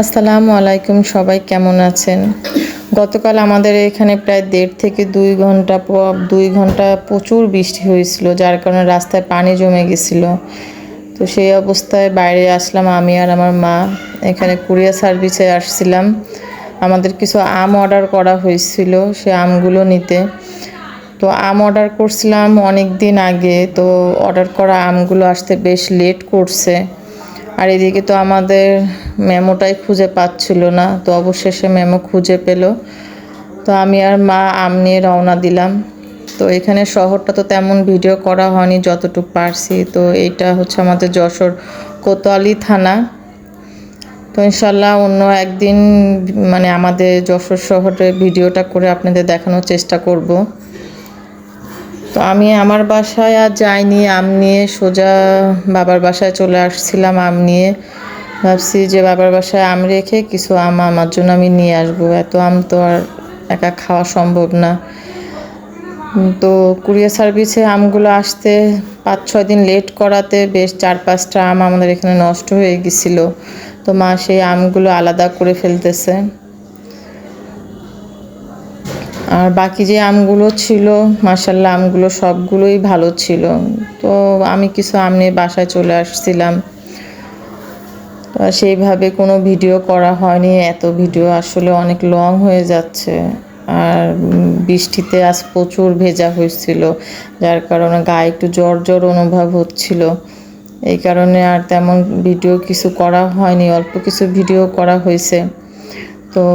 আসসালামু আলাইকুম, সবাই কেমন আছেন? গতকাল আমাদের এখানে প্রায় 1.5 থেকে 2 ঘন্টা 2 ঘন্টা প্রচুর বৃষ্টি হয়েছিল, যার কারণে রাস্তায় পানি জমে গেছিল। তো সেই অবস্থায় বাইরে আসলাম আমি আর আমার মা। এখানে কুরিয়ার সার্ভিসে আসছিলাম। আমাদের কিছু আম অর্ডার করা হয়েছিল, সে আমগুলো নিতে। তো আম অর্ডার করছিলাম অনেক দিন আগে, তো অর্ডার করা আমগুলো আসতে বেশ লেট করছে। আর এদিকে তো আমাদের মেমোটাই খুঁজে পাচ্ছিল না, তো অবশেষে মেমো খুঁজে পেল। তো আমি আর মা আম নিয়ে রওনা দিলাম। তো এখানে শহরটা তো তেমন ভিডিও করা হয়নি, যতটুকু পারছি। তো এইটা হচ্ছে আমাদের যশোর কোতোয়ালি থানা। তো ইনশাল্লাহ অন্য একদিন মানে আমাদের যশোর শহরে ভিডিওটা করে আপনাদের দেখানোর চেষ্টা করব। তো আমি আমার বাসায় আর যাইনি, আম নিয়ে সোজা বাবার বাসায় চলে আসছিলাম আম নিয়ে। ভাবছি যে বাবার বাসায় আম রেখে কিছু আম আমার জন্য আমি নিয়ে আসবো, এত আম তো আর একা খাওয়া সম্ভব না। তো কুরিয়ার সার্ভিসে আমগুলো আসতে 5-6 দিন লেট করাতে বেশ 4-5টা আম আমাদের এখানে নষ্ট হয়ে গেছিলো। তো মা সেই আমগুলো আলাদা করে ফেলতেছে। আর বাকি যে আমগুলো ছিল, মাশাআল্লাহ আমগুলো সবগুলোই ভালো ছিল। তো আমি কিছু আম নিয়ে বাসায় চলে আসছিলাম। তো সেইভাবে কোনো ভিডিও করা হয়নি, এত ভিডিও আসলে অনেক লং হয়ে যাচ্ছে। আর বৃষ্টিতে আজ প্রচুর ভেজা হয়েছিল, যার কারণে গায়ে একটু জ্বর জ্বর অনুভব হচ্ছিল। এই কারণে আর তেমন ভিডিও কিছু করা হয়নি, অল্প কিছু ভিডিও করা হয়েছে। তো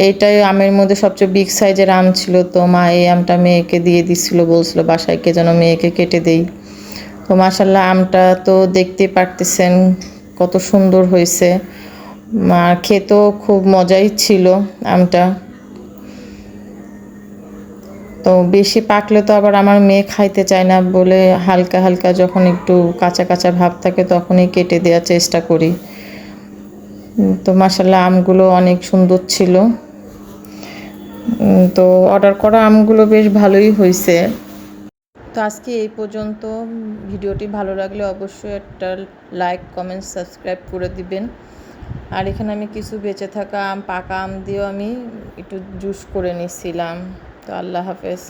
এইটাই আমের মধ্যে সবচেয়ে বিগ সাইজের আম ছিল। তো মা এই আমটা মেয়েকে দিয়ে দিচ্ছিল, বলছিল বাসায় কে যেন মেয়েকে কেটে দেই। তো মাশাল্লাহ আমটা তো দেখতে পারতেছেন কত সুন্দর হয়েছে, আর খেতেও খুব মজাই ছিল আমটা। তো বেশি পাকলে তো আবার আমার মেয়ে খাইতে চায় না বলে হালকা হালকা যখন একটু কাঁচা কাঁচা ভাব থাকে তখনই কেটে দেওয়ার চেষ্টা করি। তো মাশাল্লাহ আমগুলো অনেক সুন্দর ছিল। তো অর্ডার করা আমগুলো বেশ ভালোই হয়েছে। তো আজকে এই পর্যন্ত। ভিডিওটি ভালো লাগলে অবশ্যই একটা লাইক, কমেন্ট, সাবস্ক্রাইব করে দিবেন। আর এখানে আমি কিছু বেঁচে থাকা আম, পাকা আম দিয়েও আমি একটু জুস করে নিচ্ছিলাম। তো আল্লাহ হাফেজ।